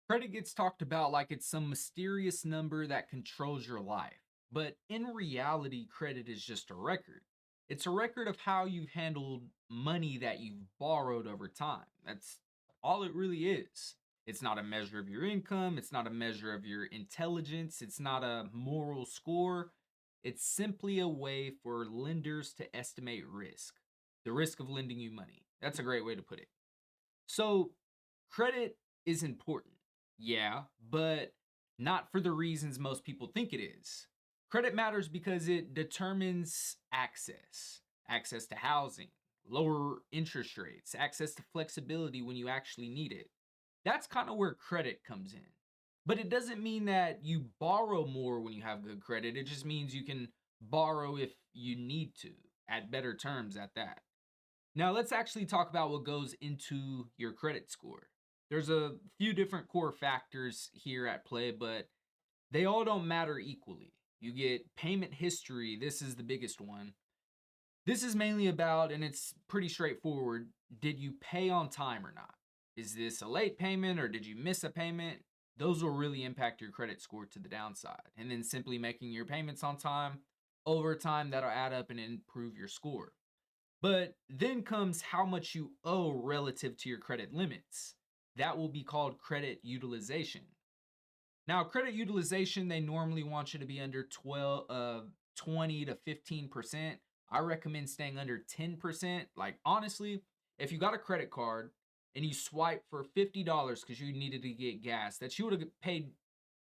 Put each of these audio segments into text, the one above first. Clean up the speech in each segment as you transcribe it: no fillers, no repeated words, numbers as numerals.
Credit gets talked about like it's some mysterious number that controls your life. But in reality, credit is just a record. It's a record of how you've handled money that you've borrowed over time. That's all it really is. It's not a measure of your income. It's not a measure of your intelligence. It's not a moral score. It's simply a way for lenders to estimate risk, the risk of lending you money. That's a great way to put it. So, credit is important, yeah, but not for the reasons most people think it is. Credit matters because it determines access to housing, lower interest rates, access to flexibility when you actually need it. That's kind of where credit comes in. But it doesn't mean that you borrow more when you have good credit. It just means you can borrow if you need to, at better terms at that. Now, let's actually talk about what goes into your credit score. There's a few different core factors here at play, but they all don't matter equally. You get payment history, this is the biggest one. This is mainly about, and it's pretty straightforward, did you pay on time or not? Is this a late payment or did you miss a payment? Those will really impact your credit score to the downside. And then simply making your payments on time, over time, that'll add up and improve your score. But then comes how much you owe relative to your credit limits. That will be called credit utilization. Now, credit utilization, they normally want you to be under 20 to 15%. I recommend staying under 10%. Like, honestly, if you got a credit card and you swipe for $50 because you needed to get gas that you would have paid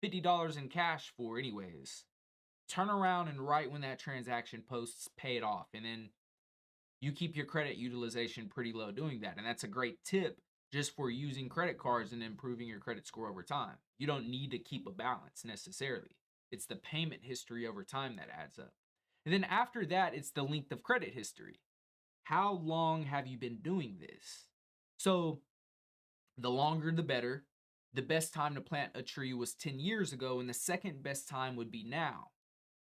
$50 in cash for, anyways, turn around and right when that transaction posts, pay it off. And then you keep your credit utilization pretty low doing that. And that's a great tip just for using credit cards and improving your credit score over time. You don't need to keep a balance necessarily. It's the payment history over time that adds up. And then after that, it's the length of credit history. How long have you been doing this? So the longer, the better. The best time to plant a tree was 10 years ago, and the second best time would be now.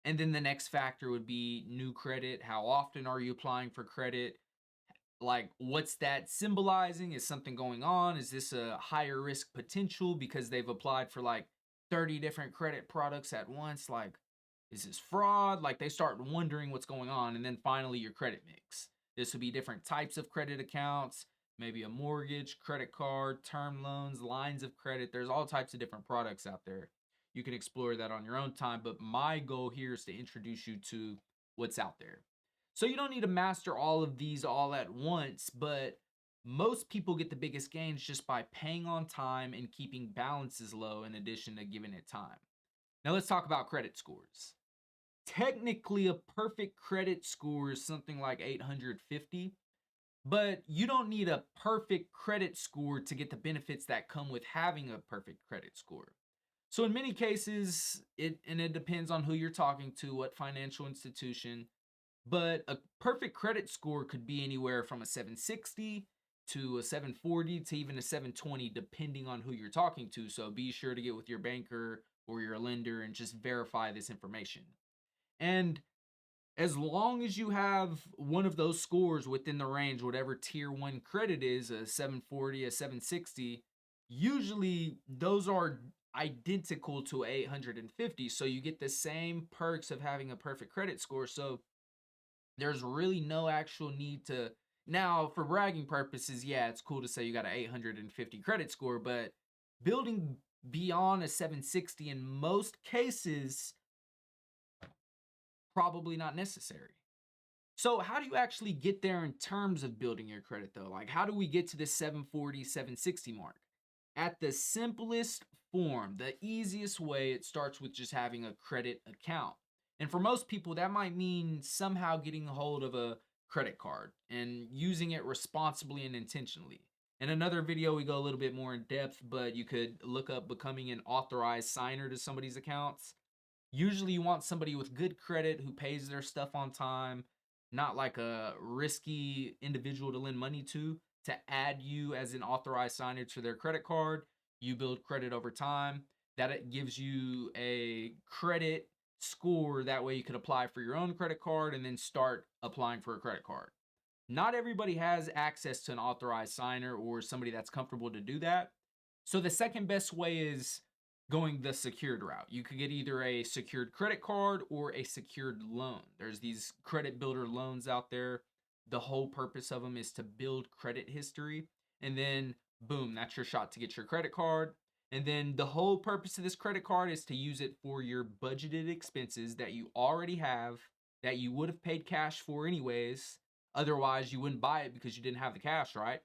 And then the next factor would be new credit. How often are you applying for credit? Like, what's that symbolizing? Is something going on? Is this a higher risk potential because they've applied for like 30 different credit products at once? Like, is this fraud? Like, they start wondering what's going on. And then finally, your credit mix. This would be different types of credit accounts, maybe a mortgage, credit card, term loans, lines of credit. There's all types of different products out there. You can explore that on your own time. But my goal here is to introduce you to what's out there. So you don't need to master all of these all at once, but most people get the biggest gains just by paying on time and keeping balances low in addition to giving it time. Now let's talk about credit scores. Technically, a perfect credit score is something like 850, but you don't need a perfect credit score to get the benefits that come with having a perfect credit score. So in many cases, it depends on who you're talking to, what financial institution, but a perfect credit score could be anywhere from a 760 to a 740 to even a 720, depending on who you're talking to. So be sure to get with your banker or your lender and just verify this information. And as long as you have one of those scores within the range, whatever tier one credit is, a 740, a 760, usually those are identical to 850. So you get the same perks of having a perfect credit score. So there's really no actual need to. Now, for bragging purposes, yeah, it's cool to say you got an 850 credit score, but building beyond a 760 in most cases, probably not necessary. So, how do you actually get there in terms of building your credit though? Like, how do we get to this 740, 760 mark? At the simplest form, the easiest way, it starts with just having a credit account. And for most people, that might mean somehow getting a hold of a credit card and using it responsibly and intentionally. In another video, we go a little bit more in depth, but you could look up becoming an authorized signer to somebody's accounts. Usually, you want somebody with good credit who pays their stuff on time, not like a risky individual to lend money to add you as an authorized signer to their credit card. You build credit over time. That it gives you a credit score. That way, you could apply for your own credit card and then start applying for a credit card. Not everybody has access to an authorized signer or somebody that's comfortable to do that. So the second best way is going the secured route. You could get either a secured credit card or a secured loan. There's these credit builder loans out there. The whole purpose of them is to build credit history. And then, boom, that's your shot to get your credit card. And then the whole purpose of this credit card is to use it for your budgeted expenses that you already have, that you would have paid cash for anyways. Otherwise, you wouldn't buy it because you didn't have the cash, right?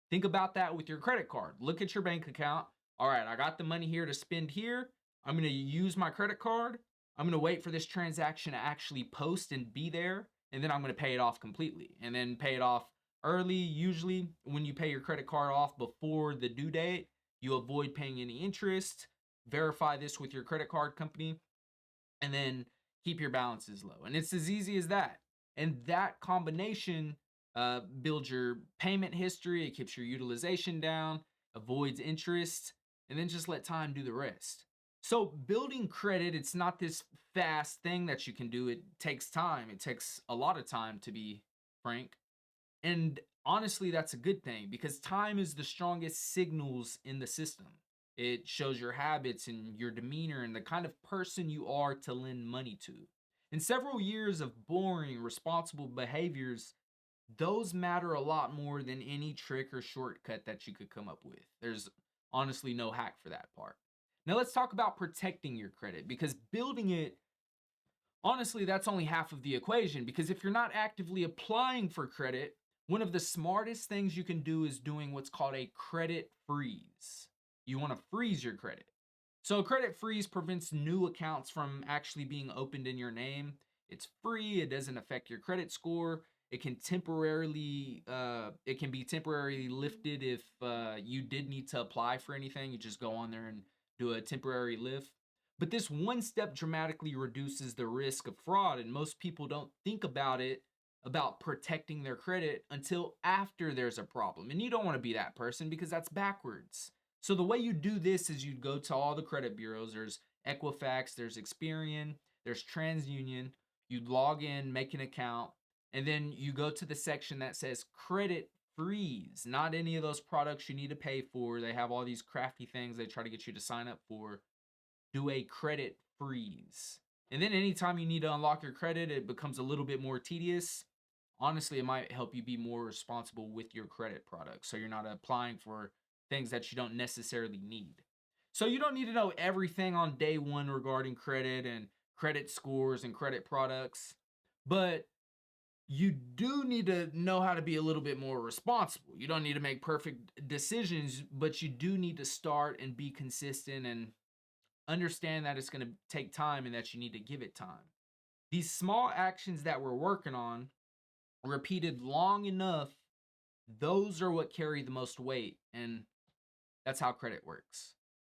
Think about that with your credit card. Look at your bank account. All right, I got the money here to spend here. I'm going to use my credit card. I'm going to wait for this transaction to actually post and be there. And then I'm going to pay it off completely. And then pay it off early. Usually, when you pay your credit card off before the due date, you avoid paying any interest. Verify this with your credit card company. And then keep your balances low. And it's as easy as that. And that combination builds your payment history, it keeps your utilization down, avoids interest, and then just let time do the rest. So, building credit, it's not this fast thing that you can do. It takes time. It takes a lot of time, to be frank. And honestly, that's a good thing because time is the strongest signals in the system. It shows your habits and your demeanor and the kind of person you are to lend money to. In several years of boring, responsible behaviors, those matter a lot more than any trick or shortcut that you could come up with. There's honestly no hack for that part. Now, let's talk about protecting your credit because building it, honestly, that's only half of the equation because if you're not actively applying for credit, one of the smartest things you can do is doing what's called a credit freeze. You want to freeze your credit. So, a credit freeze prevents new accounts from actually being opened in your name. It's free, it doesn't affect your credit score. It can be temporarily lifted if you did need to apply for anything. You just go on there and do a temporary lift. But this one step dramatically reduces the risk of fraud, and most people don't think about it, about protecting their credit until after there's a problem. And you don't want to be that person because that's backwards. So the way you do this is you go to all the credit bureaus. There's Equifax, there's Experian, there's TransUnion. You log in, make an account, and then you go to the section that says credit freeze. Not any of those products you need to pay for. They have all these crafty things they try to get you to sign up for. Do a credit freeze. And then anytime you need to unlock your credit, it becomes a little bit more tedious. Honestly, it might help you be more responsible with your credit products so you're not applying for things that you don't necessarily need. So you don't need to know everything on day one regarding credit and credit scores and credit products, but you do need to know how to be a little bit more responsible. You don't need to make perfect decisions, but you do need to start and be consistent and understand that it's going to take time and that you need to give it time. These small actions that we're working on, repeated long enough, those are what carry the most weight. And that's how credit works.